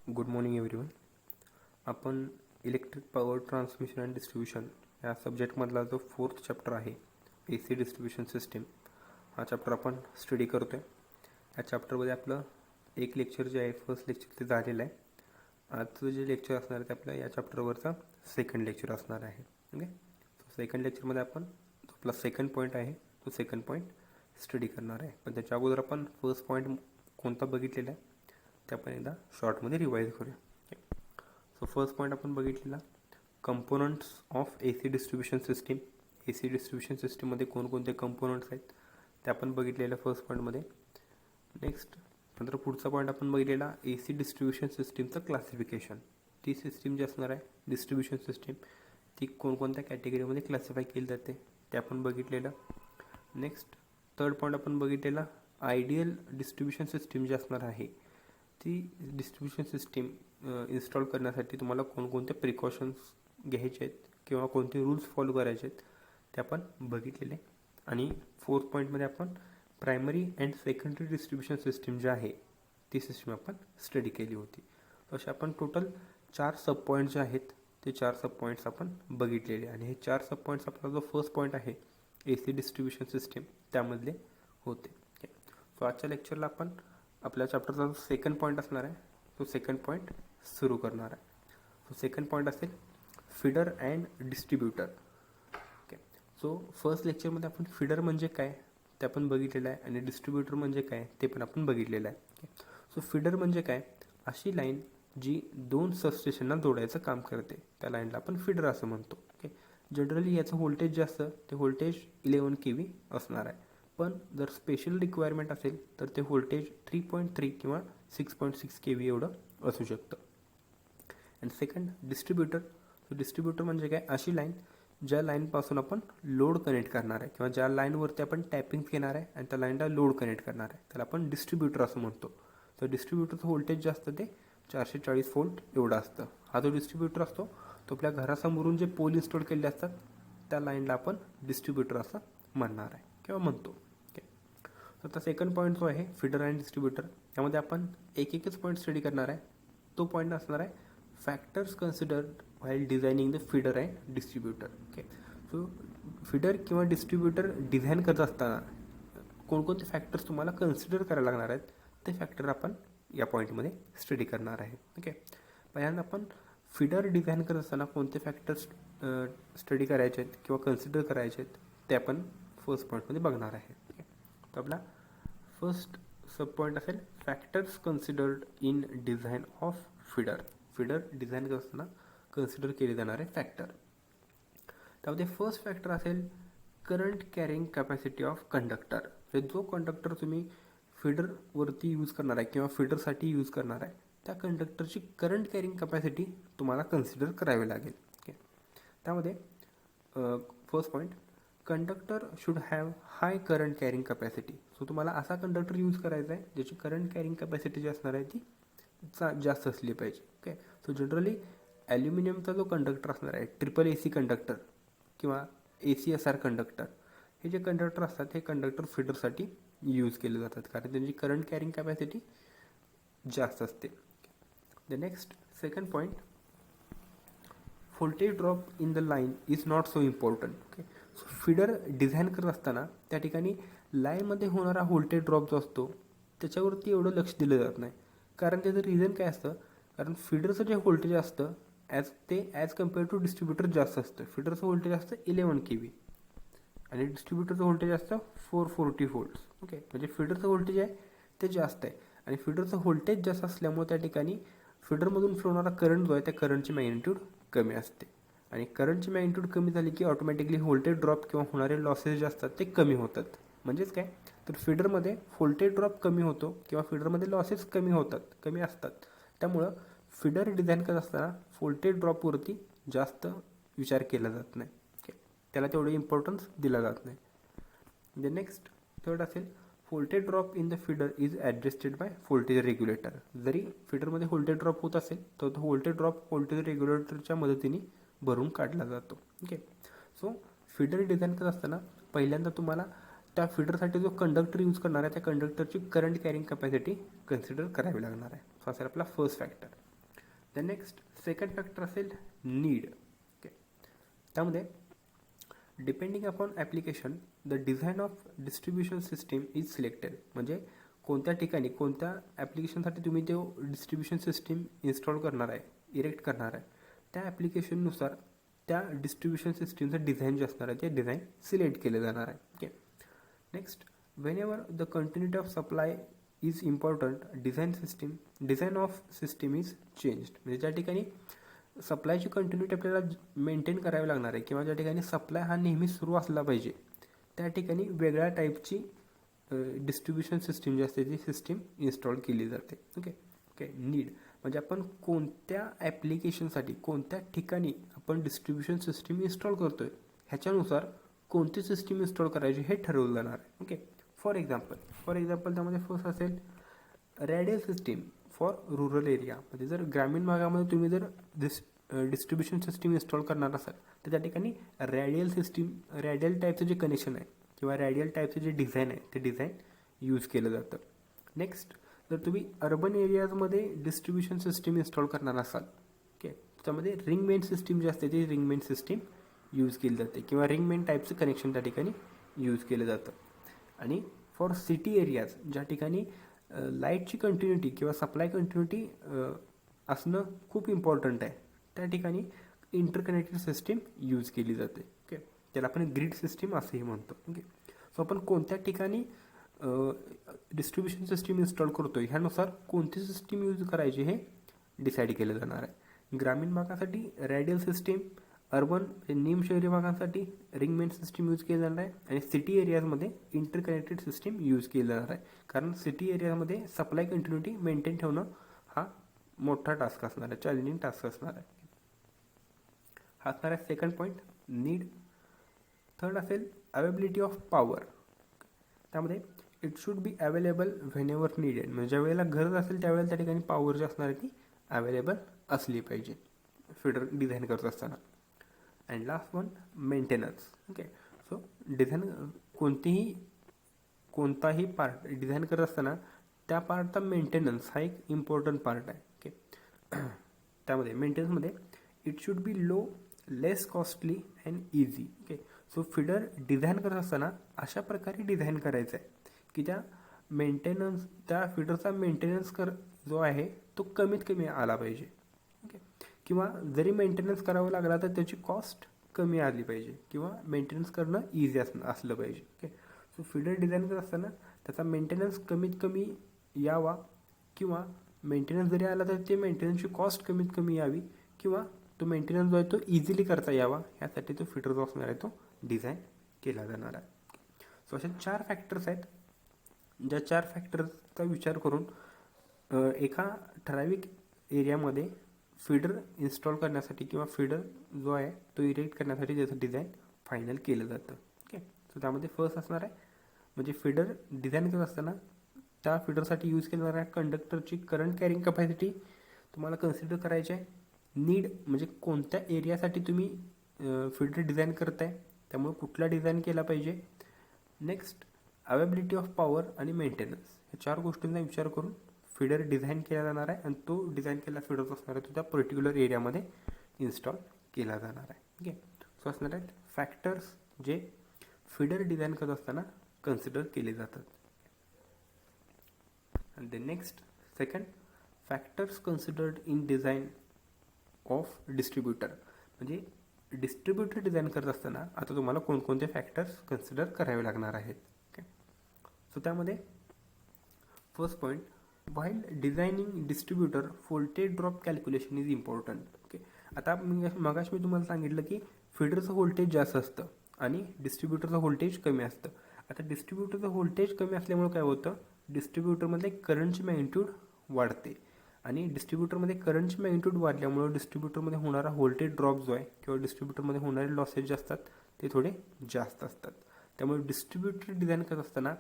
Good morning everyone. आपण electric power transmission and distribution या सब्जेक्टमधला जो 4th चॅप्टर आहे AC डिस्ट्रीब्युशन सिस्टीम, हा चॅप्टर आपण स्टडी करतो आहे. या चॅप्टरमध्ये आपलं एक लेक्चर जे आहे फर्स्ट लेक्चर ते झालेलं आहे. आजचं जे लेक्चर असणार आहे ते आपलं या चॅप्टरवरचा सेकंड लेक्चर असणार आहे. ओके, सो सेकंड लेक्चरमध्ये आपण जो आपला सेकंड पॉईंट आहे तो सेकंड पॉईंट स्टडी करणार आहे. पण त्याच्या अगोदर आपण फर्स्ट पॉईंट कोणता बघितलेला आहे ते आपण एकदा शॉर्टमध्ये रिवाईज करूया. सो फर्स्ट पॉईंट आपण बघितलेला components of AC distribution system. AC distribution सिस्टीममध्ये कोणकोणते कंपोनंट्स आहेत ते आपण बघितलेलं फर्स्ट पॉईंटमध्ये. नेक्स्ट नंतर पुढचा पॉईंट आपण बघितलेला AC डिस्ट्रीब्युशन सिस्टीमचं क्लासिफिकेशन. ती सिस्टीम जी असणार आहे डिस्ट्रीब्युशन सिस्टीम ती कोणकोणत्या कॅटेगरीमध्ये क्लासिफाय केली जाते ते आपण बघितलेलं. नेक्स्ट थर्ड पॉईंट आपण बघितलेला आयडियल डिस्ट्रीब्युशन सिस्टीम जी असणार आहे ती डिस्ट्रीब्युशन सिस्टीम इन्स्टॉल करण्यासाठी तुम्हाला कोणकोणते प्रिकॉशन्स घ्यायचे आहेत किंवा कोणते रूल्स फॉलो करायचे आहेत ते आपण बघितलेले. आणि फोर्थ पॉईंटमध्ये आपण primary and secondary distribution system जी आहे ती सिस्टीम आपण स्टडी केली होती. असे आपण टोटल 4 सब पॉईंट जे आहेत ते 4 सब पॉईंट्स आपण बघितलेले. आणि हे 4 सब पॉईंट्स आपला जो फर्स्ट पॉईंट आहे AC डिस्ट्रीब्युशन सिस्टीम त्यामधले होते. सो आजच्या लेक्चरला आपण आपल्या चॅप्टरचा जो सेकंड पॉईंट असणार आहे तो सेकंड पॉईंट सुरू करणार आहे. सो सेकंड पॉईंट असेल feeder and distributor. Okay, so first लेक्चरमध्ये आपण फीडर म्हणजे काय ते आपण बघितलेलं आहे आणि डिस्ट्रीब्युटर म्हणजे काय ते पण आपण बघितलेलं आहे. ओके, सो फीडर म्हणजे काय, अशी लाईन जी 2 सबस्टेशनला जोडायचं काम करते त्या लाईनला आपण फीडर असं म्हणतो. ओके, जनरली याचं व्होल्टेज जे असतं ते व्होल्टेज 11 kV असणार आहे. पण जर स्पेशल रिक्वायरमेंट असेल तर ते व्होल्टेज 3.3 किंवा 6.6 kV एवढं असू शकतं. And second distributor. So distributor म्हणजे काय, अशी लाईन ज्या लाईनपासून आपण लोड कनेक्ट करणार आहे किंवा ज्या लाईनवरती आपण टॅपिंग घेणार आहे आणि त्या लाईनला लोड कनेक्ट करणार आहे त्याला आपण डिस्ट्रीब्युटर असं म्हणतो. तर डिस्ट्रीब्युटरचं व्होल्टेज जे असतं ते 440 व्होल्ट एवढं असतं. हा जो डिस्ट्रीब्युटर असतो तो आपल्या घरासमोरून जे पोल इन्स्टॉल केले असतात त्या लाईनला आपण डिस्ट्रीब्युटर असं म्हणणार आहे किंवा म्हणतो. तर आता सेकंड पॉईंट जो आहे फीडर अँड डिस्ट्रीब्युटर, त्यामध्ये आपण एकच पॉईंट स्टडी करणार आहे. तो पॉईंट असणार आहे factors considered while designing the feeder and distributor. Okay, so feeder किंवा डिस्ट्रीब्युटर डिझाईन करत असताना कोणकोणते फॅक्टर्स तुम्हाला कन्सिडर करायला लागणार आहेत ते फॅक्टर आपण या पॉईंटमध्ये स्टडी करणार आहे. ओके, पहिल्यांदा आपण फीडर डिझाईन करत असताना कोणते फॅक्टर्स स्टडी करायचे आहेत किंवा कन्सिडर करायचे आहेत ते आपण फर्स्ट पॉईंटमध्ये बघणार आहे. ओके, तर आपला फर्स्ट सब पॉईंट असेल factors considered in design of feeder. Feeder design करत असताना कन्सिडर केले जाणारे फॅक्टर. त्यामध्ये फर्स्ट फॅक्टर असेल current carrying capacity of conductor. जो कंडक्टर तुम्ही फीडरवरती यूज करणार आहे किंवा फीडरसाठी यूज करणार आहे त्या कंडक्टरची करंट कॅरिंग कॅपॅसिटी तुम्हाला कन्सिडर करावी लागेल. ओके, त्यामध्ये first point conductor should have high current carrying capacity. So तुम्हाला असा कंडक्टर यूज करायचा आहे ज्याची करंट कॅरिंग कॅपॅसिटी जी असणार आहे ती जास्त असली पाहिजे. ओके, सो जनरली ॲल्युमिनियमचा जो कंडक्टर असणार आहे AC कंडक्टर किंवा ACSR कंडक्टर, हे जे कंडक्टर असतात हे कंडक्टर फीडरसाठी यूज केले जातात कारण त्यांची करंट कॅरिंग कॅपॅसिटी जास्त असते. The next second point voltage drop in the line is not so important. Okay, so feeder design करत असताना त्या ठिकाणी लाईनमध्ये होणारा व्होल्टेज ड्रॉप जो असतो त्याच्यावरती एवढं लक्ष दिलं जात नाही. कारण त्याचं रिझन काय असतं, कारण फीडरचं जे व्होल्टेज असतं ॲज कम्पेअर टू डिस्ट्रीब्युटर जास्त असतं. फीडरचं व्होल्टेज असतं 11 kV आणि डिस्ट्रीब्युटरचं व्होल्टेज असतं 440 व्होल्ट्स. ओके, म्हणजे फीडरचं व्होल्टेज आहे ते जास्त आहे आणि फीडरचं व्होल्टेज जास्त असल्यामुळे त्या ठिकाणी फीडरमधून फ्लो होणारा करंट जो आहे त्या करंटची मॅग्निट्यूड कमी असते आणि करंटची मॅग्निट्यूड कमी झाली की ऑटोमॅटिकली व्होल्टेज ड्रॉप किंवा होणारे लॉसेस जे असतात ते कमी होतात. म्हणजेच काय, तर फीडरमध्ये व्होल्टेज ड्रॉप कमी होतो किंवा फीडरमध्ये लॉसेस कमी असतात. त्यामुळं फीडर डिझाईन करत असताना व्होल्टेज ड्रॉपवरती जास्त विचार केला जात नाही. ओके, त्याला तेवढं इम्पॉर्टन्स दिला जात नाही. द नेक्स्ट थर्ड असेल voltage drop in the feeder is adjusted by voltage regulator. जरी फीडरमध्ये व्होल्टेज ड्रॉप होत असेल तर तो व्होल्टेज ड्रॉप व्होल्टेज रेग्युलेटरच्या मदतीने भरून काढला जातो. ओके, सो फीडर डिझाईन करत असताना पहिल्यांदा तुम्हाला त्या फीडरसाठी जो कंडक्टर यूज करणार आहे त्या कंडक्टरची करंट कॅरिंग कॅपॅसिटी कन्सिडर करावी लागणार आहे. सो असेल आपला first factor. Next second factor असेल नीड. ओके, त्यामध्ये depending upon application the design of distribution system is selected. म्हणजे कोणत्या ठिकाणी कोणत्या ॲप्लिकेशनसाठी तुम्ही ते डिस्ट्रीब्युशन सिस्टीम इन्स्टॉल करणार आहे, इरेक्ट करणार आहे, त्या ॲप्लिकेशननुसार त्या डिस्ट्रीब्युशन सिस्टीमचं डिझाईन जे असणार आहे ते डिझाईन सिलेक्ट केलं जाणार आहे. Okay, next whenever the continuity of supply is important design of system is changed. म्हणजे ज्या ठिकाणी सप्लायची कंटिन्युटी आपल्याला मेंटेन करावी लागणार आहे किंवा ज्या ठिकाणी सप्लाय हा नेहमी सुरू असला पाहिजे त्या ठिकाणी वेगळ्या टाईपची डिस्ट्रीब्युशन सिस्टीम जी असते ती सिस्टीम इन्स्टॉल केली जाते. ओके ओके, नीड म्हणजे आपण कोणत्या ॲप्लिकेशनसाठी कोणत्या ठिकाणी आपण डिस्ट्रीब्युशन सिस्टीम इन्स्टॉल करतो आहे ह्याच्यानुसार कोणती सिस्टीम इन्स्टॉल करायची हे ठरवलं जाणार आहे. ओके, फॉर एक्झाम्पल त्यामध्ये फर्स्ट असेल radial system for rural area. म्हणजे जर ग्रामीण भागामध्ये तुम्ही जर डिस्ट्रीब्युशन सिस्टीम इन्स्टॉल करणार असाल तर त्या ठिकाणी रॅडियल टाईपचं जे कनेक्शन आहे किंवा रॅडियल टाईपचं जे डिझाईन आहे ते डिझाईन यूज केलं जातं. नेक्स्ट, जर तुम्ही अर्बन एरियाजमध्ये डिस्ट्रीब्युशन सिस्टीम इन्स्टॉल करणार असाल, ओके, त्यामध्ये रिंग मेन सिस्टीम जी असते ती रिंग मेन सिस्टीम यूज केली जाते किंवा रिंग मेन टाईपचं कनेक्शन त्या ठिकाणी यूज केलं जातं. आणि फॉर सिटी एरियाज ज्या ठिकाणी लाईटची कंटिन्युटी किंवा सप्लाय कंटिन्युटी असणं खूप इम्पॉर्टंट आहे त्या ठिकाणी इंटरकनेक्टेड सिस्टीम यूज केली जाते. ओके, त्याला आपण ग्रिड सिस्टीम असंही म्हणतो. ओके, सो आपण कोणत्या ठिकाणी डिस्ट्रीब्युशन सिस्टीम इन्स्टॉल करतो ह्यानुसार कोणती सिस्टीम यूज करायची हे डिसाईड केलं जाणार आहे. ग्रामीण भागासाठी रॅडियल सिस्टीम, अर्बन निम शहरी भागांसाठी रिंग मेन सिस्टीम यूज केली जाणार आहे आणि सिटी एरियाजमध्ये इंटरकनेक्टेड सिस्टीम यूज केली जाणार आहे. कारण सिटी एरियामध्ये सप्लाय कंटिन्युटी मेंटेन ठेवणं हा मोठा टास्क असणार आहे, चॅलेंजिंग टास्क असणार आहे. हा असणार आहे सेकंड पॉईंट नीड. थर्ड असेल अवेबिलिटी ऑफ पॉवर. त्यामध्ये it should be available when ever needed. म्हणजे ज्या वेळेला गरज असेल त्यावेळेला त्या ठिकाणी पॉवर जी असणार आहे ती अवेलेबल असली पाहिजे फीडर डिझाईन करत असताना. And last one maintenance. Okay, so कोणताही पार्ट डिझाईन करत असताना त्या पार्टचा मेंटेनन्स हा एक इम्पॉर्टंट पार्ट आहे. ओके, त्यामध्ये मेंटेनन्समध्ये it should be low, less costly and easy. Okay, so feeder design करत असताना अशा प्रकारे डिझाईन करायचं आहे की त्या फीडरचा मेंटेनन्स जो आहे तो कमीत कमी आला पाहिजे. ओके, किंवा जरी मेंटेनन्स करावं लागला तर त्याची कॉस्ट कमी आली पाहिजे किंवा मेंटेनन्स करणं इझी असलं पाहिजे. ओके, सो फीडर डिझाईन करत असताना त्याचा मेंटेनन्स कमीत कमी यावा किंवा मेंटेनन्स जरी आला तर ते मेंटेनन्सची कॉस्ट कमीत कमी यावी किंवा तो मेंटेनन्स जो आहे तो इझिली करता यावा यासाठी तो फीडर जो असणार आहे तो डिझाईन केला जाणार आहे. सो असे 4 फॅक्टर्स आहेत ज्या 4 फॅक्टर्सचा विचार करून एका ठराविक एरियामध्ये फीडर इन्स्टॉल करण्यासाठी किंवा फीडर जो आहे तो इरेक्ट करण्यासाठी त्याचं डिझाईन फायनल केलं जातं. ओके, सो त्यामध्ये फर्स्ट असणार आहे म्हणजे फीडर डिझाईन करत असताना त्या फीडरसाठी यूज केली जाणाऱ्या कंडक्टरची करंट कॅरिंग कपॅसिटी तुम्हाला कन्सिडर करायची आहे. नीड म्हणजे कोणत्या एरियासाठी तुम्ही फीडर डिझाईन करताय त्यामुळे कुठला डिझाईन केला पाहिजे. नेक्स्ट अवेबिलिटी ऑफ पॉवर आणि मेंटेनन्स या 4 गोष्टींचा विचार करून फीडर डिझाईन केला जाणार आहे आणि तो डिझाईन केलेला फीडर जो असणार आहे तो त्या पर्टिक्युलर एरियामध्ये इन्स्टॉल केला जाणार आहे. ओके, सो असणार आहेत फॅक्टर्स जे फीडर डिझाईन करत असताना कन्सिडर केले जातात. आणि the next second factors considered in design of distributor. म्हणजे डिस्ट्रीब्युटर डिझाईन करत असताना आता तुम्हाला कोणकोणते फॅक्टर्स कन्सिडर करावे लागणार आहेत. ओके, सो त्यामध्ये first point while designing distributor voltage drop calculation is important. Okay, आता मगाशी मी तुम्हाला सांगितलं की फीडरचं व्होल्टेज जास्त असतं आणि डिस्ट्रीब्युटरचं व्होल्टेज कमी असतं. आता डिस्ट्रीब्युटरचं व्होल्टेज कमी असल्यामुळे काय होतं डिस्ट्रीब्युटरमध्ये करंटची मॅग्निट्यूड वाढते आणि डिस्ट्रीब्युटरमध्ये करंटची मॅग्निट्यूड वाढल्यामुळे डिस्ट्रीब्युटरमध्ये होणारा व्होल्टेज ड्रॉप जो आहे किंवा डिस्ट्रीब्युटरमध्ये होणारे लॉसेस जे असतात ते थोडे जास्त असतात. त्यामुळे डिस्ट्रीब्युटर डिझाईन करत असताना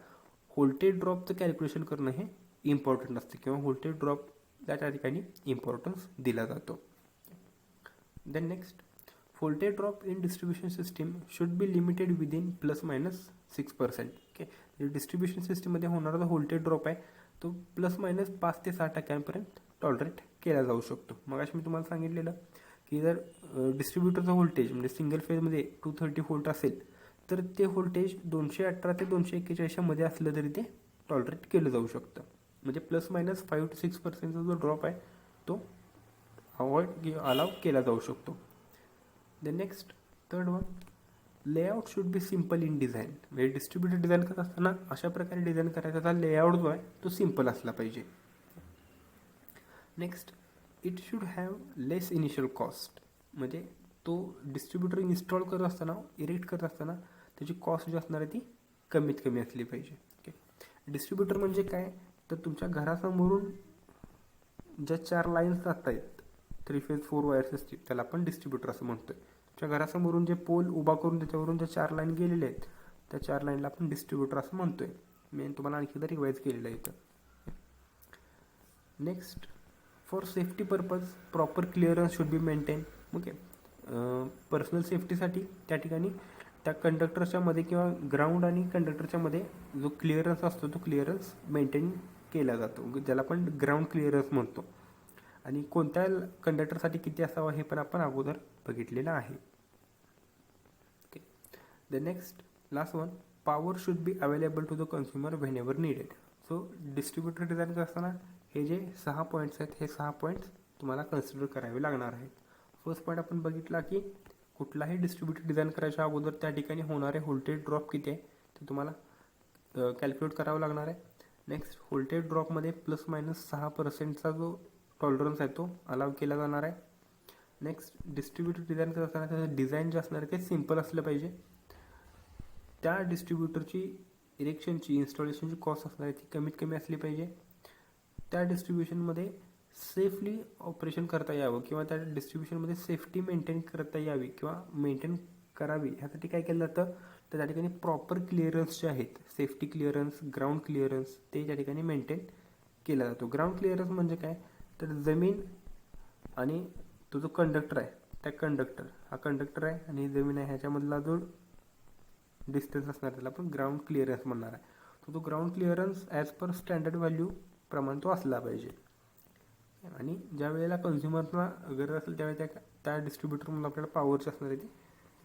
व्होल्टेज ड्रॉपचं कॅल्क्युलेशन करणं हे इम्पॉर्टंट असते किंवा व्होल्टेज ड्रॉप त्या ठिकाणी इम्पॉर्टन्स दिला जातो. Then next voltage drop in distribution system should be limited within ±6%. Okay, distribution सिस्टीममध्ये होणारा जो व्होल्टेज ड्रॉप आहे तो ±5 ते 6% टॉलरेट केला जाऊ शकतो. मगाशी मी तुम्हाला सांगितलेलं की जर डिस्ट्रीब्युटरचं व्होल्टेज म्हणजे सिंगल फेजमध्ये 230 व्होल्ट असेल तर ते व्होल्टेज 218 ते 241 मध्ये असलं तरी ते टॉलरेट केलं जाऊ शकतं. म्हणजे ±5 to 6% जो ड्रॉप आहे तो अवॉइड अलाव केला जाऊ शकतो. The next third one, layout should be simple in design. म्हणजे डिस्ट्रीब्युटर डिझाईन करत असताना अशा प्रकारे डिझाईन करायचा तर लेआउट जो आहे तो सिम्पल असला पाहिजे. Next, it should have less initial cost. म्हणजे तो डिस्ट्रीब्युटर इन्स्टॉल करत असताना इरेक्ट करत असताना त्याची कॉस्ट जी असणार आहे ती कमीत कमी असली पाहिजे. ओके, डिस्ट्रीब्युटर म्हणजे काय तर तुमच्या घरासमोरून ज्या 4 लाईन्स जात आहेत 3 फेज 4 वायर सिस्टीम त्याला आपण डिस्ट्रीब्युटर असं म्हणतोय. तुमच्या घरासमोरून जे पोल उभा करून त्याच्यावरून ज्या 4 लाईन गेलेल्या आहेत त्या 4 लाईनला आपण डिस्ट्रीब्युटर असं म्हणतोय. मी तुम्हाला आणखी एकदा रिवाईज केलेलं आहे इथं. Next, for safety purpose proper clearance should be maintain. Okay, personal सेफ्टीसाठी त्या ठिकाणी त्या कंडक्टरच्या मध्ये किंवा ग्राउंड आणि कंडक्टरच्या मध्ये जो क्लिअरन्स असतो तो क्लिअरन्स मेंटेन केला जातो, ज्याला आपण ग्राउंड क्लिअरन्स म्हणतो. आणि कोणत्या कंडक्टरसाठी किती असावा हे पण आपण अगोदर बघितलेलं आहे. Okay, the next last one, power should be available to the consumer whenever needed. So distributor design करताना हे जे 6 पॉईंट्स आहेत हे 6 पॉईंट्स तुम्हाला कन्सिडर करावे लागणार आहेत. फर्स्ट पॉईंट आपण बघितला की कुठलाही डिस्ट्रीब्युटर डिझाईन करायच्या अगोदर त्या ठिकाणी होणारे व्होल्टेज ड्रॉप किती आहे ते तुम्हाला कॅल्क्युलेट करावं लागणार आहे. नेक्स्ट, व्होल्टेज ड्रॉपमध्ये ±6%चा जो टॉलरन्स आहे तो अलाव केला जाणार आहे. नेक्स्ट, डिस्ट्रीब्युटर डिझाईन करत असताना त्याचं डिझाईन जे असणार आहे ते सिम्पल असलं पाहिजे. त्या डिस्ट्रीब्युटरची इरेक्शनची इन्स्टॉलेशनची कॉस्ट असणार आहे ती कमीत कमी असली पाहिजे. त्या डिस्ट्रीब्युशनमध्ये सेफली ऑपरेशन करता यावं किंवा त्या डिस्ट्रीब्युशनमध्ये सेफ्टी मेंटेन करता यावी किंवा मेंटेन करावी ह्यासाठी काय केलं जातं तर त्या ठिकाणी प्रॉपर क्लिअरन्स जे आहेत सेफ्टी क्लिअरन्स ग्राउंड क्लिअरन्स ते त्या ठिकाणी मेंटेन केला जातो. ग्राउंड क्लिअरन्स म्हणजे काय तर जमीन आणि तो जो कंडक्टर आहे त्या हा कंडक्टर आहे आणि जमीन आहे ह्याच्यामधला जो डिस्टन्स असणार त्याला आपण ग्राउंड क्लिअरन्स म्हणणार आहे. तो ground clearance as per standard value प्रमाणे तो असला पाहिजे. आणि ज्या वेळेला कन्झ्युमरला गरज असेल त्यावेळी त्या डिस्ट्रीब्युटरमधून आपल्याला पॉवरची असणार आहे ती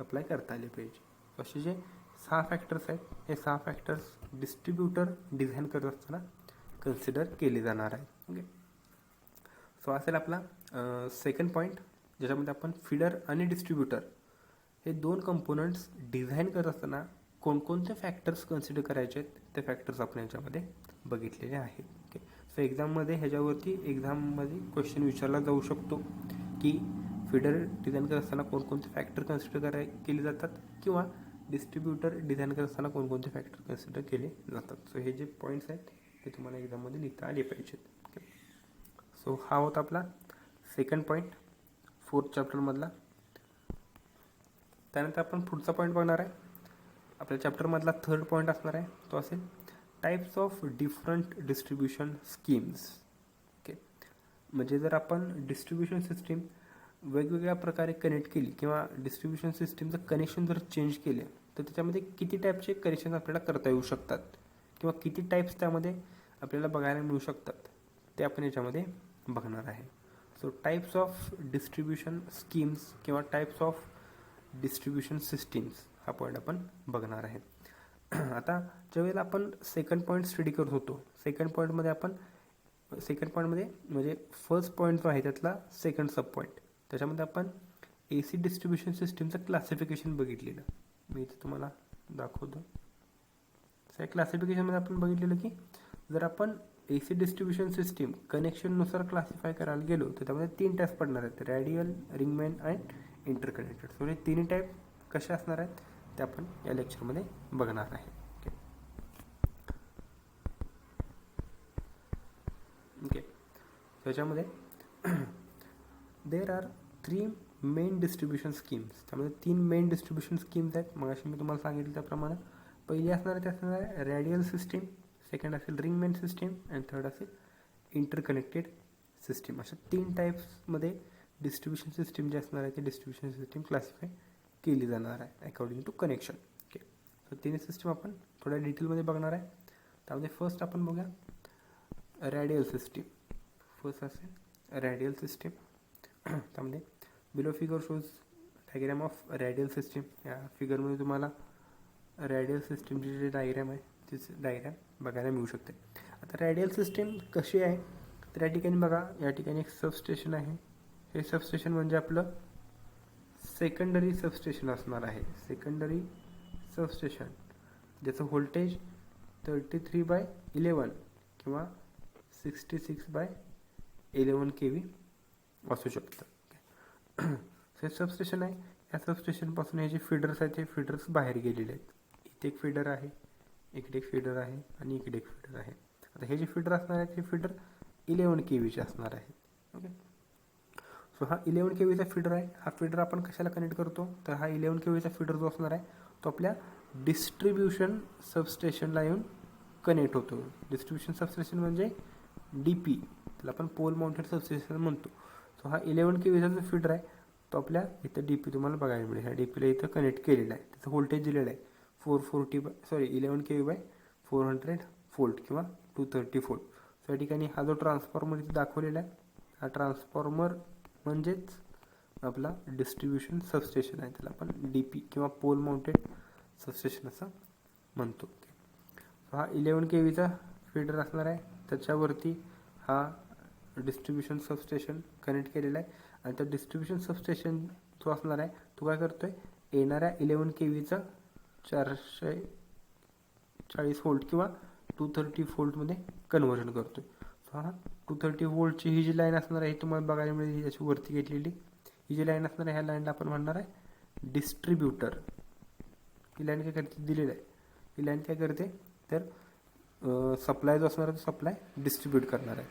अप्लाय करता आली पाहिजे. असे जे 6 फॅक्टर्स आहेत हे 6 फॅक्टर्स डिस्ट्रीब्युटर डिझाईन करत असताना कन्सिडर केले जाणार आहे. ओके, सो असेल आपला सेकंड पॉईंट ज्याच्यामध्ये आपण फीडर आणि डिस्ट्रीब्युटर हे 2 कंपोनंट्स डिझाईन करत असताना कोणकोणते फॅक्टर्स कन्सिडर करायचे आहेत ते फॅक्टर्स आपण याच्यामध्ये बघितलेले आहेत. ओके, सो एक्झाममध्ये ह्याच्यावरती एक्झाममध्ये क्वेश्चन विचारला जाऊ शकतो की फीडर डिझाईन करत असताना कोणकोणते फॅक्टर कन्सिडर केले जातात किंवा डिस्ट्रीब्युटर डिझाईन करत असताना कोणकोणते फॅक्टर कन्सिडर केले जातात. सो हे जे पॉईंट्स आहेत ते तुम्हाला एक्झाममध्ये लिहिता आले पाहिजेत. ओके, सो हा होता आपला सेकंड पॉईंट 4th चॅप्टरमधला. त्यानंतर आपण पुढचा पॉईंट बघणार आहे. आपल्या चॅप्टरमधला 3rd पॉईंट असणार आहे तो असेल types of different distribution schemes. Okay, म्हणजे जर आपण डिस्ट्रीब्युशन सिस्टीम वेगवेगळ्या प्रकारे कनेक्ट केली किंवा डिस्ट्रीब्युशन सिस्टीमचं कनेक्शन जर चेंज केले तर त्याच्यामध्ये किती टाईपचे कनेक्शन आपल्याला करता येऊ शकतात किंवा किती टाईप्स त्यामध्ये आपल्याला बघायला मिळू शकतात ते आपण याच्यामध्ये बघणार आहे. So types of distribution schemes किंवा टाईप्स ऑफ डिस्ट्रीब्युशन सिस्टीम्स हा पॉईंट आपण बघणार आहे. आता ज्यावेळेला आपण सेकंड पॉईंट स्टडी करत होतो सेकंड पॉईंटमध्ये म्हणजे फर्स्ट पॉईंट जो आहे त्यातला सेकंड सब पॉईंट त्याच्यामध्ये आपण AC डिस्ट्रीब्युशन सिस्टीमचं क्लासिफिकेशन बघितलेलं. मी इथे तुम्हाला दाखवतो. त्या क्लासिफिकेशनमध्ये आपण बघितलेलं की जर आपण AC डिस्ट्रीब्युशन सिस्टीम कनेक्शननुसार क्लासिफाय करायला गेलो तर त्यामध्ये 3 टाईप्स पडणार आहेत, रॅडियल, रिंगमॅन अँड इंटरकनेक्टेड. सो हे 3 टाईप कशा असणार आहेत ते आपण या लेक्चरमध्ये बघणार आहे. ओके, त्याच्यामध्ये there are 3 main distribution schemes. त्यामध्ये 3 मेन डिस्ट्रीब्युशन स्कीम्स आहेत. मग अशी मी तुम्हाला सांगितलं त्याप्रमाणे पहिली असणार आहे ते असणार आहे रॅडियल सिस्टीम, सेकंड असेल रिंगमॅन सिस्टीम अँड थर्ड असेल इंटरकनेक्टेड सिस्टीम. अशा 3 टाईप्समध्ये डिस्ट्रीब्युशन सिस्टीम जे असणार आहे ते डिस्ट्रीब्युशन सिस्टीम क्लासिफाय केली जाणार आहे अकॉर्डिंग टू कनेक्शन. ओके, तर 3 सिस्टीम आपण थोड्या डिटेलमध्ये बघणार आहे. त्यामध्ये फर्स्ट आपण बघूया रॅडियल सिस्टीम. फर्स्ट असेल रॅडियल सिस्टीम. त्यामध्ये below figure shows diagram of radial system. या फिगरमध्ये तुम्हाला रॅडियल सिस्टीमची जी डायग्रॅम आहे तीच डायग्रॅम बघायला मिळू शकते. आता रॅडियल सिस्टीम कशी आहे तर या ठिकाणी बघा, या ठिकाणी एक सबस्टेशन आहे. हे सबस्टेशन म्हणजे आपलं सेकंडरी सबस्टेशन असणार आहे. सेकंडरी सबस्टेशन ज्याचं व्होल्टेज 33/11 किंवा 66/11 kV असू शकतं. हे सबस्टेशन आहे. या सबस्टेशनपासून हे जे फीडर्स आहेत ते फीडर्स बाहेर गेलेले आहेत. इथे एक फीडर आहे, इकडे एक फीडर आहे आणि इकडे एक फीडर आहे. आता हे जे फीडर असणार आहेत हे फीडर 11 kVचे असणार आहेत. ओके, सो हा 11 kVचा फीडर आहे. हा फीडर आपण कशाला कनेक्ट करतो तर हा 11 kVचा फीडर जो असणार आहे तो आपल्या डिस्ट्रीब्युशन सबस्टेशनला येऊन कनेक्ट होतो. डिस्ट्रीब्युशन सबस्टेशन म्हणजे DP, त्याला आपण पोल माउंटेड सबस्टेशन म्हणतो. सो हा 11 kVचा जो फीडर आहे तो आपल्या इथं DP तुम्हाला बघायला मिळेल. ह्या DPला इथं कनेक्ट केलेला आहे. त्याचं व्होल्टेज दिलेलं आहे 11 kV/400 volt किंवा 230 volt. सो या ठिकाणी हा जो ट्रान्सफॉर्मर इथे दाखवलेला आहे हा ट्रान्सफॉर्मर म्हणजेच आपला डिस्ट्रीब्युशन सबस्टेशन आहे. त्याला आपण DP किंवा पोल माउंटेड सबस्टेशन असं म्हणतो. हा 11 kVचा फीडर असणार आहे. त्याच्यावरती हा डिस्ट्रीब्युशन सबस्टेशन कनेक्ट केलेला आहे आणि त्या डिस्ट्रीब्युशन सबस्टेशन जो असणार आहे तो काय करतोय, येणाऱ्या 11 kVचा 440 volt किंवा 230 volt मध्ये कन्व्हर्जन करतोय. सो हा 230 voltची ही जी लाईन असणार आहे ही तुम्हाला बघायला मिळेल. याची वरती घेतलेली ही जी लाईन असणार आहे ह्या लाईनला आपण म्हणणार आहे डिस्ट्रीब्युटर. ही लाईन काय करते, दिलेलं आहे. ही लाईन काय करते तर सप्लाय जो असणार आहे तो सप्लाय डिस्ट्रीब्यूट करणार आहे.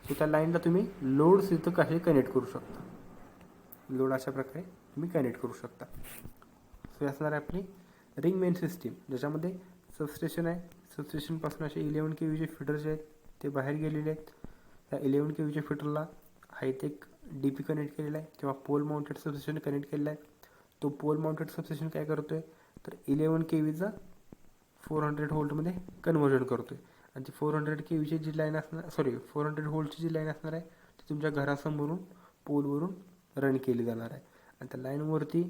सो त्या लाईनला तुम्ही लोड्स इथं कसे कनेक्ट करू शकता, लोड अशा प्रकारे तुम्ही कनेक्ट करू शकता. सो हे असणार आहे आपली रिंग मेन सिस्टीम ज्याच्यामध्ये सबस्टेशन आहे. सबस्टेशनपासून असे 11 kVचे फीडर जे आहेत ते बाहेर गेलेले आहेत. त्या 11 kVच्या फीडरला हा इथे एक DP कनेक्ट केलेला आहे किंवा पोल माउंटेड सबस्टेशन कनेक्ट केलेला आहे. तो पोल माउंटेड सबस्टेशन काय करतोय तर 11 kVचा 400 voltमध्ये कन्व्हर्जन करतोय. आणि ती 400 kVची जी लाईन असणार 400 voltची जी लाईन असणार आहे ती तुमच्या घरासमोरून पोलवरून रन केली जाणार आहे. आणि त्या लाईनवरती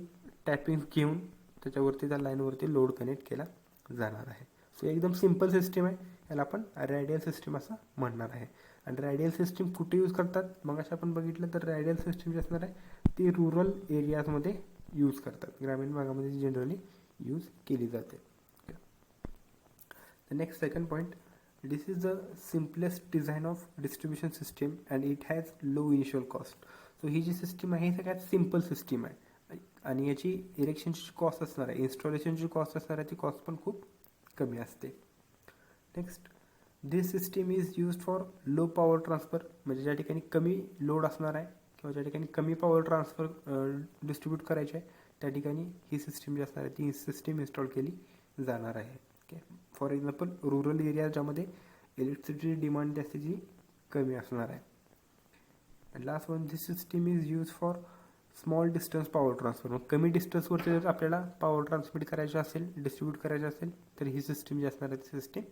टॅपिंग घेऊन त्याच्यावरती त्या लाईनवरती लोड कनेक्ट केला जाणार आहे. सो एकदम सिम्पल सिस्टीम आहे. याला आपण रॅडियल सिस्टीम असं म्हणणार आहे. आणि रॅडियल सिस्टीम कुठे यूज करतात मग असं आपण बघितलं तर रॅडियल सिस्टीम जी असणार आहे ती रुरल एरियाजमध्ये यूज करतात. ग्रामीण भागामध्ये जनरली यूज केली जाते. The next second point, this is the simplest design of distribution system and it has low initial cost. So he G system आहे ही सगळ्यात सिम्पल सिस्टीम आहे आणि याची इरेक्शनची कॉस्ट असणार आहे, इन्स्टॉलेशनची कॉस्ट असणार आहे ती कॉस्ट पण खूप कमी असते. Next, this system is used for low power transfer, म्हणजे ज्या ठिकाणी कमी लोड असणार आहे किंवा ज्या ठिकाणी कमी पॉवर ट्रान्सफर डिस्ट्रीब्यूट करायचे आहे त्या ठिकाणी ही सिस्टीम जी असणार आहे ती सिस्टीम इन्स्टॉल केली जाणार आहे. Okay, for example rural area ज्यामध्ये इलेक्ट्रिसिटी डिमांड जास्तीची कमी असणार आहे. And last one, this system is use for small distance power transfer. मग कमी डिस्टन्सवरती जर आपल्याला पॉवर ट्रान्समिट करायचं असेल, डिस्ट्रीब्यूट करायचं असेल तर ही सिस्टीम जी असणार आहे ती सिस्टीम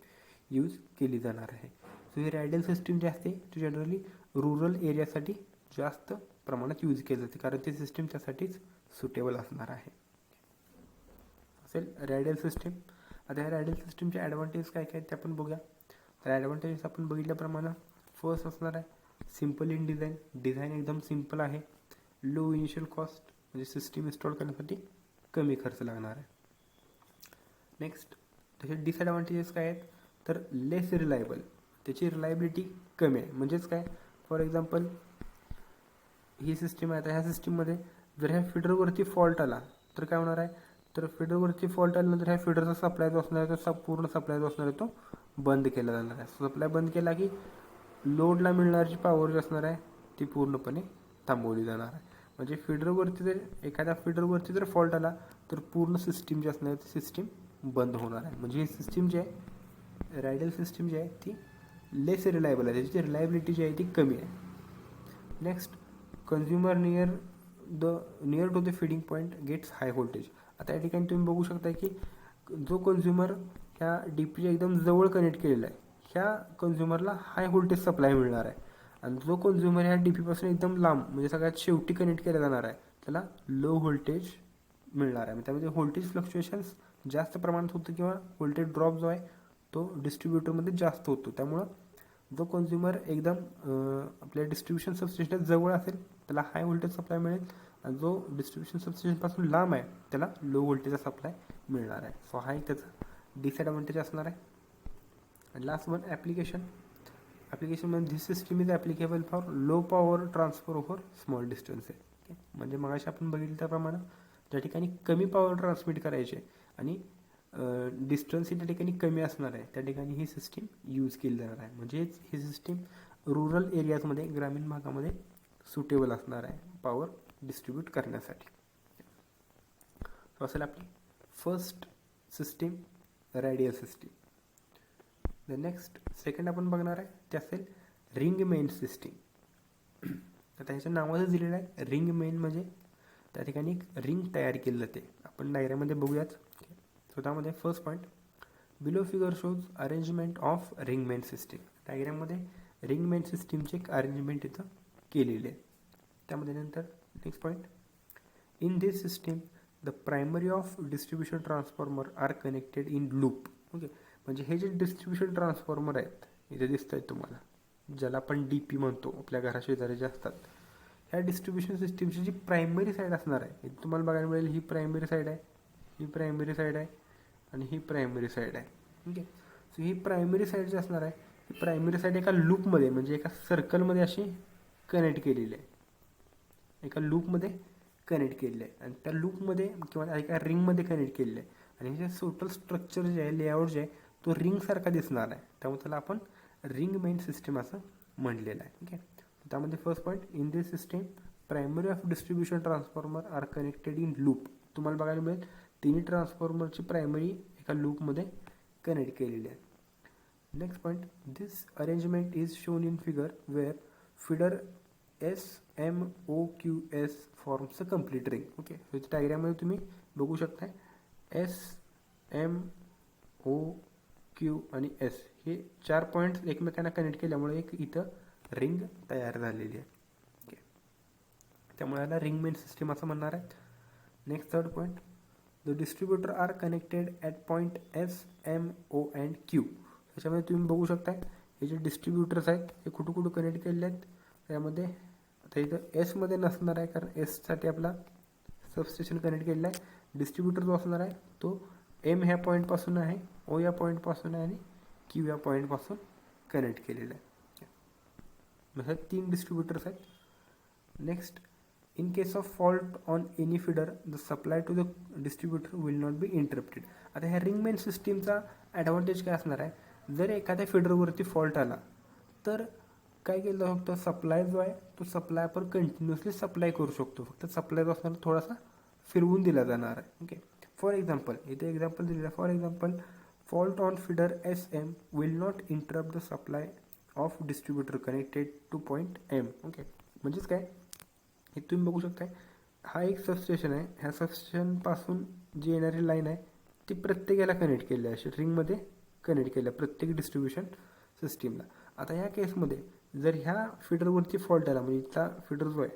यूज केली जाणार आहे. सो ही रॅडियल सिस्टीम जी असते ती जनरली रुरल एरियासाठी जास्त प्रमाणात यूज केली जाते कारण ती सिस्टीम त्यासाठीच सुटेबल असणार आहे. असेल रॅडियल सिस्टीम. आता ह्या रॅडियल सिस्टीमचे ॲडव्हान्टेज काय काय ते आपण बघूया. तर ॲडव्हान्टेजेस आपण बघितल्याप्रमाणे फर्स्ट असणार आहे सिम्पल इन डिझाईन. डिझाईन एकदम सिम्पल आहे. लो इनिशियल कॉस्ट, म्हणजे सिस्टीम इन्स्टॉल करण्यासाठी कमी खर्च लागणार आहे. नेक्स्ट, त्याचे डिसॲडव्हान्टेजेस काय आहेत तर लेस रिलायबल, त्याची रिलायबिलिटी कमी आहे. म्हणजेच काय, फॉर एक्झाम्पल ही सिस्टीम आहे. आता ह्या सिस्टीममध्ये जर ह्या फीडरवरती फॉल्ट आला तर काय होणार आहे तर फीडरवरती फॉल्ट आल्यानंतर ह्या फीडरचा सप्लाय जो असणार आहे तो पूर्ण सप्लाय जो असणार आहे तो बंद केला जाणार आहे. सप्लाय बंद केला की लोडला मिळणारी पॉवर जी असणार आहे ती पूर्णपणे थांबवली जाणार आहे. म्हणजे फीडरवरती जर एखाद्या फीडरवरती जर फॉल्ट आला तर पूर्ण सिस्टीम जी असणार आहे ती सिस्टीम बंद होणार आहे. म्हणजे ही सिस्टीम जी आहे रॅडियल सिस्टीम जी आहे ती लेस रिलायबल आहे, त्याची रिलायबिलिटी जी आहे ती कमी आहे. Next, consumer near to the feeding point gets high voltage. आता या ठिकाणी तुम्ही बघू शकता की जो कन्झ्युमर ह्या DPच्या एकदम जवळ कनेक्ट केलेला आहे ह्या कन्झ्युमरला हाय व्होल्टेज सप्लाय मिळणार आहे आणि जो कन्झ्युमर ह्या DP पासून एकदम लांब म्हणजे सगळ्यात शेवटी कनेक्ट केला जाणार आहे त्याला लो व्होल्टेज मिळणार आहे. त्यामध्ये व्होल्टेज फ्लक्च्युएशन्स जास्त प्रमाणात होतं किंवा व्होल्टेज ड्रॉप जो आहे तो डिस्ट्रीब्युटरमध्ये जास्त होतो. त्यामुळं जो कन्झ्युमर एकदम आपल्या डिस्ट्रीब्युशन सबस्टेशनच्या जवळ असेल त्याला हाय व्होल्टेज सप्लाय मिळेल आणि जो डिस्ट्रीब्युशन सबस्टेशनपासून लांब आहे त्याला लो व्होल्टेजचा सप्लाय मिळणार आहे. सो हा एक त्याचा डिसएडव्हान्टेज असणार आहे. आणि लास्ट वन ॲप्लिकेशन म्हणजे this system is applicable for low power transfer over small distances. Okay, म्हणजे मगाशी आपण बघितलं त्याप्रमाणे त्या ठिकाणी कमी पॉवर ट्रान्समिट करायचे आणि डिस्टन्स ही त्या ठिकाणी कमी असणार आहे त्या ठिकाणी ही सिस्टीम यूज केली जाणार आहे. म्हणजेच ही सिस्टीम रुरल एरियाजमध्ये ग्रामीण भागामध्ये सुटेबल असणार आहे पॉवर डिस्ट्रीब्यूट करण्यासाठी. सो असेल आपली first system radial system. The next second आपण बघणार आहे ते असेल रिंग मेन सिस्टीम. तर त्याच्या नावाचं दिलेलं आहे रिंग मेन म्हणजे त्या ठिकाणी एक रिंग तयार केली जाते. आपण डायग्राममध्ये बघूयात. सो त्यामध्ये first point below figure shows arrangement of ring main system. डायग्राममध्ये रिंग मेन सिस्टीमची एक अरेंजमेंट इथं केलेली आहे. त्यामध्ये नंतर next point in this system the primary of distribution transformer are connected in loop. Okay, म्हणजे हे जे डिस्ट्रीब्युशन ट्रान्सफॉर्मर आहेत इथे दिसत आहेत तुम्हाला ज्याला आपण DP म्हणतो आपल्या घराशेजारी जे असतात. ह्या डिस्ट्रीब्युशन सिस्टीमची जी प्रायमरी साईड असणार आहे इथे तुम्हाला बघायला मिळेल ही प्रायमरी साईड आहे, ही प्रायमरी साईड आहे आणि ही प्रायमरी साईड आहे. ओके, सो ही प्रायमरी साईड जी असणार आहे ही प्रायमरी साईड एका लूपमध्ये म्हणजे एका सर्कलमध्ये अशी कनेक्ट केलेली आहे, एका लूपमध्ये कनेक्ट केलेलं आहे आणि त्या लूपमध्ये किंवा एका रिंगमध्ये कनेक्ट केलेलं आहे आणि हे टोटल स्ट्रक्चर जे आहे लेआउट जे आहे तो रिंगसारखा दिसणार आहे. त्यामुळे त्याला आपण रिंग मेन सिस्टीम असं म्हणलेलं आहे. ओके, त्यामध्ये first point in this system primary of distribution transformer are connected in loop. तुम्हाला बघायला मिळेल तिन्ही ट्रान्सफॉर्मरची प्रायमरी एका लूपमध्ये कनेक्ट केलेली आहे. Next point this arrangement is shown in figure where feeder SMOQS forms a complete ring. Okay, so इथे डायग्राममध्ये तुम्ही बघू शकता SMOQ आणि S हे 4 पॉईंट्स एकमेकांना कनेक्ट केल्यामुळे एक इथं रिंग तयार झालेली आहे. ओके, त्यामुळे याला रिंग मेन सिस्टीम असं म्हणणार आहे. Next third point the distributor are connected at point S, M, O and Q. त्याच्यामध्ये तुम्ही बघू शकता हे जे डिस्ट्रीब्युटर्स आहेत हे कुठं कुठं कनेक्ट केलेले आहेत. त्यामध्ये आता इथं एसमध्ये नसणार आहे कारण एससाठी आपला सबस्टेशन कनेक्ट केलेला आहे. डिस्ट्रीब्युटर जो असणार आहे तो M ह्या पॉईंटपासून आहे, O या पॉईंटपासून आहे आणि Q या पॉईंटपासून कनेक्ट केलेलं आहे. म्हणजे 3 डिस्ट्रीब्युटर्स आहेत. Next in case of fault on any feeder the supply to the distributor will not be interrupted. आता ह्या रिंग मेन सिस्टीमचा ॲडव्हान्टेज काय असणार आहे जर एखाद्या फिडरवरती फॉल्ट आला तर काय केलं फक्त सप्लाय जो आहे तो सप्लाय आपण कंटिन्युअसली सप्लाय करू शकतो. फक्त सप्लाय जो असणार थोडासा फिरवून दिला जाणार आहे. ओके, फॉर एक्झाम्पल इथे एक्झाम्पल दिलेलं आहे. For example fault on feeder SM will not interrupt the supply of distributor connected two point M. Okay, म्हणजेच काय हे तुम्ही बघू शकताय हा एक सबस्टेशन आहे. ह्या सबस्टेशनपासून जी येणारी लाईन आहे ती प्रत्येकाला कनेक्ट केली आहे, अशी रिंगमध्ये कनेक्ट केलं आहे प्रत्येक डिस्ट्रीब्युशन सिस्टीमला. आता ह्या केसमध्ये जर ह्या फिडरवरती फॉल्ट आला म्हणजे इथला फिडर जो आहे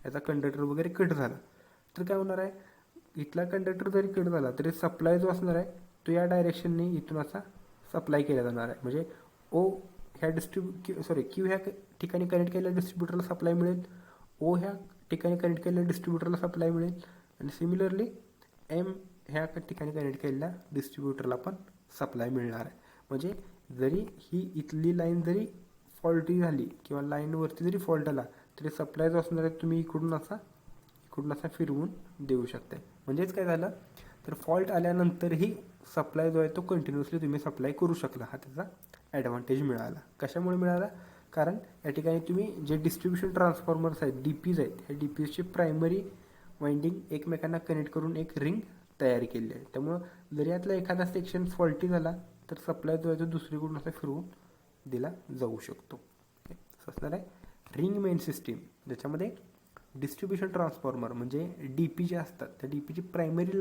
याचा कंडक्टर वगैरे कट झाला तर काय होणार आहे इथला कंडक्टर जरी कट झाला तरी सप्लाय जो असणार आहे तो या डायरेक्शनने इथून असा सप्लाय केला जाणार आहे. म्हणजे ह्या Q ह्या ठिकाणी कनेक्ट केलेल्या डिस्ट्रीब्युटरला सप्लाय मिळेल, O ह्या ठिकाणी कनेक्ट केलेल्या डिस्ट्रीब्युटरला सप्लाय मिळेल आणि सिमिलरली M ह्या ठिकाणी कनेक्ट केलेल्या डिस्ट्रीब्युटरला पण सप्लाय मिळणार आहे. म्हणजे जरी ही इथली लाईन जरी फॉल्टी झाली किंवा लाईनवरती जरी फॉल्ट आला तरी सप्लाय जो असणार आहे तुम्ही इकडून असा फिरवून देऊ शकता. म्हणजेच काय झालं तर फॉल्ट आल्यानंतरही सप्लाय जो आहे तो कंटिन्युअसली तुम्ही सप्लाय करू शकला. हा त्याचा ॲडव्हान्टेज मिळाला. कशामुळे मिळाला कारण या ठिकाणी तुम्ही जे डिस्ट्रीब्युशन ट्रान्सफॉर्मर्स आहेत DPs आहेत ह्या DPsची प्रायमरी वाइंडिंग एकमेकांना कनेक्ट करून एक रिंग तयार केली आहे. त्यामुळं जरी यातला एखादा सेक्शन फॉल्टी झाला तर सप्लाय जो आहे तो दुसरीकडून असा फिरवून दिला जाऊ शकतो. असं असणार आहे रिंग मेन सिस्टीम ज्याच्यामध्ये डिस्ट्रीब्युशन ट्रान्सफॉर्मर म्हणजे DP जे असतात त्या DPची प्रायमरी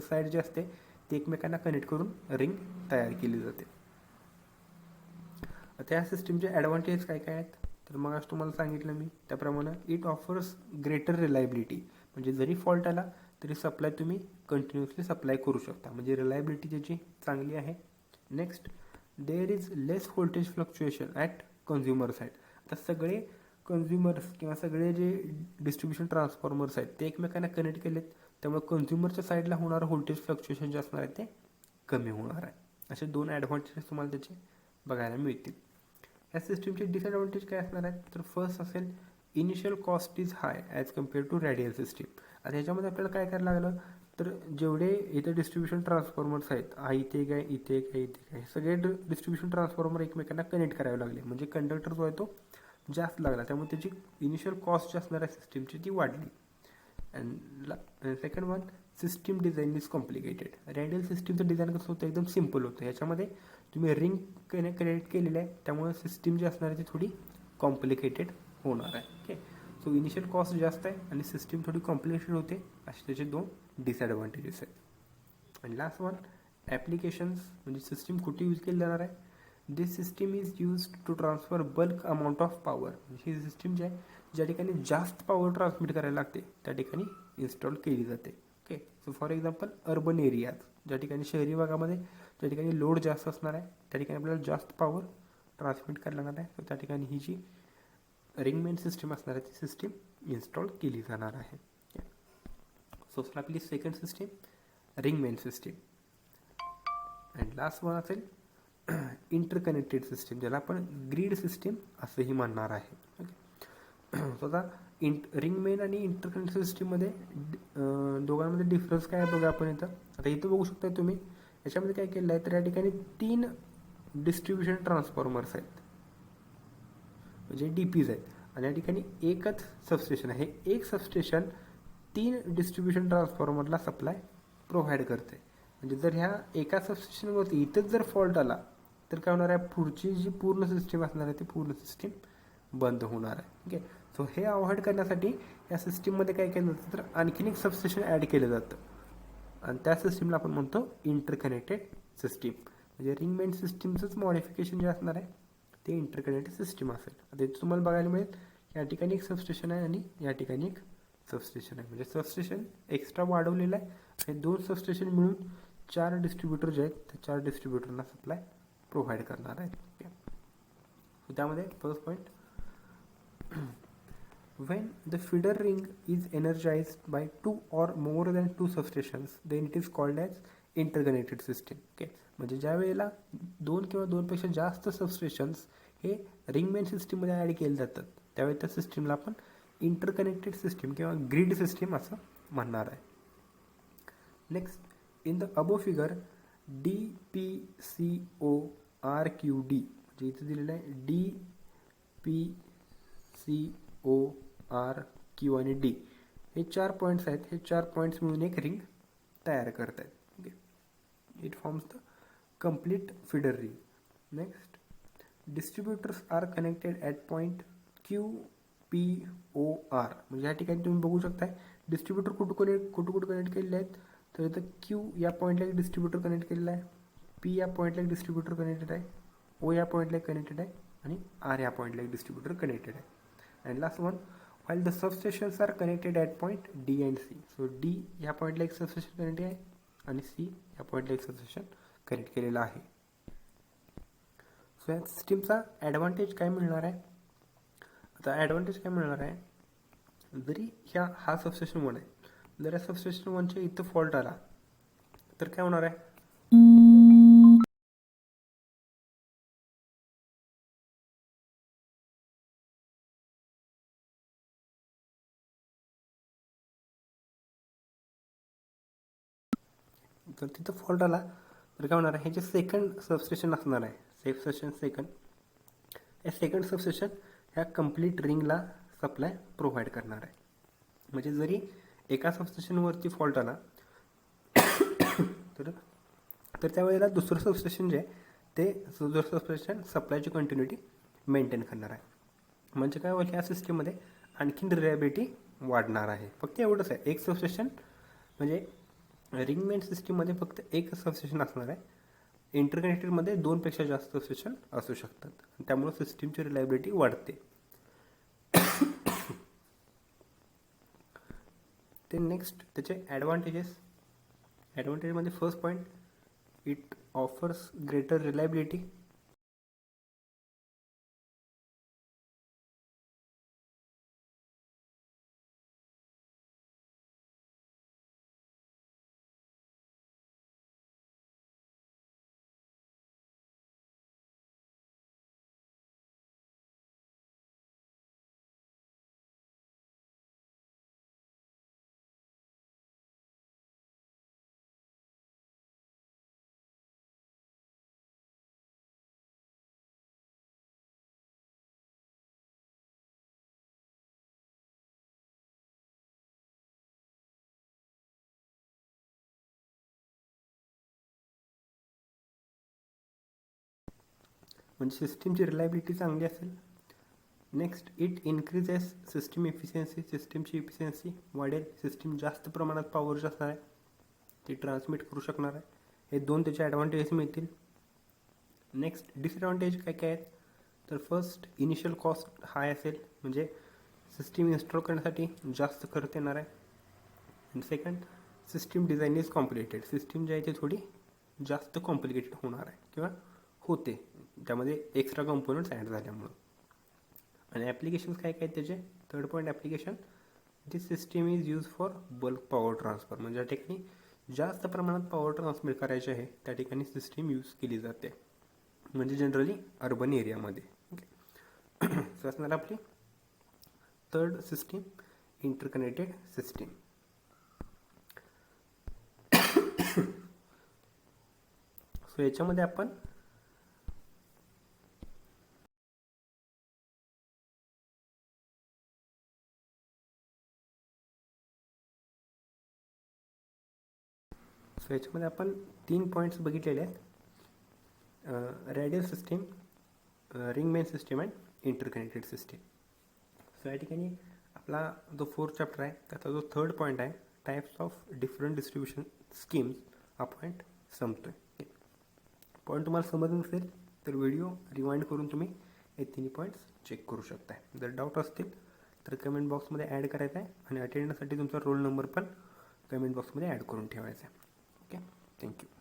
साईड जी असते ती एकमेकांना कनेक्ट करून रिंग तयार केली जाते. आता या सिस्टीमचे ॲडव्हान्टेज काय काय आहेत तर मग आज तुम्हाला सांगितलं मी त्याप्रमाणे इट ऑफर्स ग्रेटर रिलायबिलिटी, म्हणजे जरी फॉल्ट आला तरी सप्लाय तुम्ही कंटिन्युअसली सप्लाय करू शकता, म्हणजे रिलायबिलिटी त्याची चांगली आहे. Next, there is less voltage fluctuation at consumer side. आता सगळे कन्झ्युमर्स किंवा सगळे जे डिस्ट्रीब्युशन ट्रान्सफॉर्मर्स आहेत ते एकमेकांना कनेक्ट केलेत, त्यामुळे कन्झ्युमरच्या साईडला होणारं व्होल्टेज फ्लक्च्युएशन जे असणार आहे ते कमी होणार आहे. असे 2 ॲडव्हान्टेजेस तुम्हाला त्याचे बघायला मिळतील. या सिस्टीमचे डिसएडव्हान्टेज काय असणार आहेत, तर फर्स्ट असेल initial cost is high as compare to radial system. आता ह्याच्यामध्ये आपल्याला काय करायला लागलं, तर जेवढे इथे डिस्ट्रीब्युशन ट्रान्सफॉर्मर्स आहेत, इथे काय इथे काय इथे काय, सगळे डिस्ट्रीब्युशन ट्रान्सफॉर्मर एकमेकांना कनेक्ट करावे लागले, म्हणजे कंडक्टर जो आहे तो जास्त लागला, त्यामुळे त्याची इनिशियल कॉस्ट जी असणार आहे सिस्टीमची ती वाढली. And second one, system design is complicated. Radial सिस्टीमचं डिझाईन कसं होतं, एकदम सिम्पल होतं. ह्याच्यामध्ये तुम्ही रिंग कनेक्ट केलेलं आहे, त्यामुळे सिस्टीम जी असणार आहे ती थोडी कॉम्प्लिकेटेड होणार आहे. ओके, सो इनिशियल कॉस्ट जास्त आहे आणि सिस्टीम थोडी कॉम्प्लिकेटेड होते, असे त्याचे 2 डिसएडव्हान्टेजेस आहेत. आणि लास्ट वन, ॲप्लिकेशन्स, म्हणजे सिस्टीम कुठे यूज केली जाणार आहे. This system is use to transfer bulk amount of power. ही सिस्टीम जी आहे ज्या ठिकाणी जास्त पॉवर ट्रान्समिट करायला लागते त्या ठिकाणी इन्स्टॉल केली जाते. Okay, so for example urban areas, ज्या ठिकाणी शहरी भागामध्ये ज्या ठिकाणी लोड जास्त असणार आहे त्या ठिकाणी आपल्याला जास्त पॉवर ट्रान्समिट करायला लागणार आहे, तर त्या ठिकाणी ही जी रिंग मेन सिस्टीम असणार आहे ती सिस्टीम इन्स्टॉल केली जाणार आहे. सो आपली second system ring main system. And last one असेल इंटरकनेक्टेड सिस्टीम, ज्याला आपण ग्रीड सिस्टीम असंही म्हणणार आहे. ओके, सो आता रिंग मेन आणि इंटरकनेक्टेड सिस्टीममध्ये दोघांमध्ये डिफरन्स काय आहे बघा आपण इथं. आता इथं बघू शकता तुम्ही, याच्यामध्ये काय केलं आहे, तर या ठिकाणी 3 डिस्ट्रीब्युशन ट्रान्सफॉर्मर्स आहेत, म्हणजे DPs आहेत, आणि या ठिकाणी एकच सबस्टेशन आहे. एक सबस्टेशन 3 डिस्ट्रीब्युशन ट्रान्सफॉर्मरला सप्लाय प्रोव्हाइड करते. म्हणजे जर ह्या एका सबस्टेशनवरती इथंच जर फॉल्ट आला तर काय होणार आहे, पुढची जी पूर्ण सिस्टीम असणार आहे ती पूर्ण सिस्टीम बंद होणार आहे. ओके, सो हे अवॉइड करण्यासाठी या सिस्टीममध्ये काय केलं जातं, तर आणखीन एक सबस्टेशन ॲड केलं जातं आणि त्या सिस्टीमला आपण म्हणतो इंटरकनेक्टेड सिस्टीम. म्हणजे रिंग मेन सिस्टीमचंच मॉडिफिकेशन जे असणार आहे ते इंटरकनेक्टेड सिस्टीम असेल. आता इथे तुम्हाला बघायला मिळेल या ठिकाणी एक सबस्टेशन आहे आणि या ठिकाणी एक सबस्टेशन आहे, म्हणजे सबस्टेशन एक्स्ट्रा वाढवलेलं आहे. हे 2 सबस्टेशन मिळून 4 डिस्ट्रीब्युटर जे आहेत त्या 4 डिस्ट्रीब्युटरना सप्लाय प्रोव्हाइड करणार आहेत. ओके, सो त्यामध्ये first point, when the feeder ring is energized by 2 or more than 2 substations, then it is called as interconnected system. Okay, म्हणजे ज्या वेळेला 2 किंवा 2 पेक्षा जास्त सबस्टेशन्स हे रिंग मेन सिस्टीममध्ये ॲड केले जातात त्यावेळी त्या सिस्टीमला आपण इंटरकनेक्टेड सिस्टीम किंवा ग्रीड सिस्टीम असं म्हणणार आहे. Next, in the above figure DPCORQD, म्हणजे इथे दिलेलं आहे DPCORQ आणि D, हे 4 पॉईंट्स आहेत. हे 4 पॉईंट्स मिळून एक रिंग तयार करत आहेत. Okay, it forms the complete feeder ring. Next, distributors are connected at point QPOR, म्हणजे या ठिकाणी तुम्ही बघू शकताय डिस्ट्रीब्युटर कुठं कनेक्ट केलेले आहेत. तर इथं Q या पॉईंटला एक डिस्ट्रीब्युटर कनेक्ट केलेला आहे, P या पॉईंटला एक डिस्ट्रीब्युटर कनेक्टेड आहे, O या पॉईंटला एक कनेक्टेड आहे आणि R या पॉईंटला एक डिस्ट्रीब्युटर कनेक्टेड आहे. And last one, while the substations are connected at point D and C. So D या पॉईंटला एक सबस्टेशन कनेक्ट आहे आणि C या पॉईंटला एक सबस्टेशन कनेक्ट केलेला आहे. सो या सिस्टीमचा ॲडव्हान्टेज काय मिळणार आहे. आता ॲडव्हान्टेज काय मिळणार आहे, जरी हा सबस्टेशन 1 आहे, जर या सबस्टेशन 1च्या इथं फॉल्ट आला तर काय होणार आहे, तर तिथं फॉल्ट आला तर काय होणार आहे, हे जे सेकंड सबस्टेशन असणार आहे, सबस्टेशन सेकंड, हे सेकंड सबस्टेशन ह्या कंप्लीट रिंगला सप्लाय प्रोव्हाइड करणार आहे. म्हणजे जरी एका सबस्टेशनवरती फॉल्ट आला तर त्यावेळेला दुसरं सबस्टेशन जे आहे ते दुसरं सबस्टेशन सप्लायची कंटिन्युटी मेंटेन करणार आहे. म्हणजे काय होईल, ह्या सिस्टीममध्ये आणखीन रिलायबिलिटी वाढणार आहे. फक्त एवढंच आहे, एक सबस्टेशन, म्हणजे रिंग मेन सिस्टीममध्ये फक्त एक सबस्टेशन असणार आहे. इंटरकनेक्टेडमध्ये 2 पेक्षा जास्त सबस्टेशन असू शकतात, त्यामुळे सिस्टीमची रिलायबिलिटी वाढते. ते नेक्स्ट त्याचे ॲडव्हान्टेजमध्ये first point, it offers greater reliability. म्हणजे सिस्टीमची रिलायबिलिटी चांगली असेल. Next, it increases system efficiency. सिस्टीमची इफिशियन्सी वाढेल. सिस्टीम जास्त प्रमाणात पॉवरची असणार आहे, ती ट्रान्समिट करू शकणार आहे. हे दोन त्याचे ॲडव्हान्टेजेस मिळतील. नेक्स्ट डिसएडव्हान्टेज काय काय आहेत, तर फर्स्ट, इनिशियल कॉस्ट हाय असेल, म्हणजे सिस्टीम इन्स्टॉल करण्यासाठी जास्त खर्च येणार आहे. And second, system design is complicated. System जी आहे ती थोडी जास्त कॉम्प्लिकेटेड होणार आहे किंवा होते, त्यामध्ये एक्स्ट्रा कंपोनंट्स ॲड झाल्यामुळं. आणि ॲप्लिकेशन्स काय काय त्याचे, third point application, this system is use for bulk power transfer. म्हणजे ज्या ठिकाणी जास्त प्रमाणात पॉवर ट्रान्समिट करायचे आहे त्या ठिकाणी सिस्टीम यूज केली जाते, म्हणजे जनरली अर्बन एरियामध्ये. ओके, सो असणार आपली third system, interconnected system. So याच्यामध्ये आपण तीन पॉईंट्स बघितलेले आहेत, radial system, ring main system and interconnected system. So या ठिकाणी आपला जो फोर्थ चॅप्टर आहे त्याचा जो थर्ड पॉईंट आहे, types of different distribution schemes, हा पॉईंट संपतो आहे. पॉईंट तुम्हाला समजलं नसेल तर व्हिडिओ रिवाइंड करून तुम्ही हे तिन्ही पॉईंट्स चेक करू शकता. जर डाऊट असतील तर कमेंट बॉक्समध्ये ॲड करायचा आहे आणि अटेंडन्ससाठी तुमचा रोल नंबर पण कमेंट बॉक्समध्ये ॲड करून ठेवायचा आहे. Okay, thank you.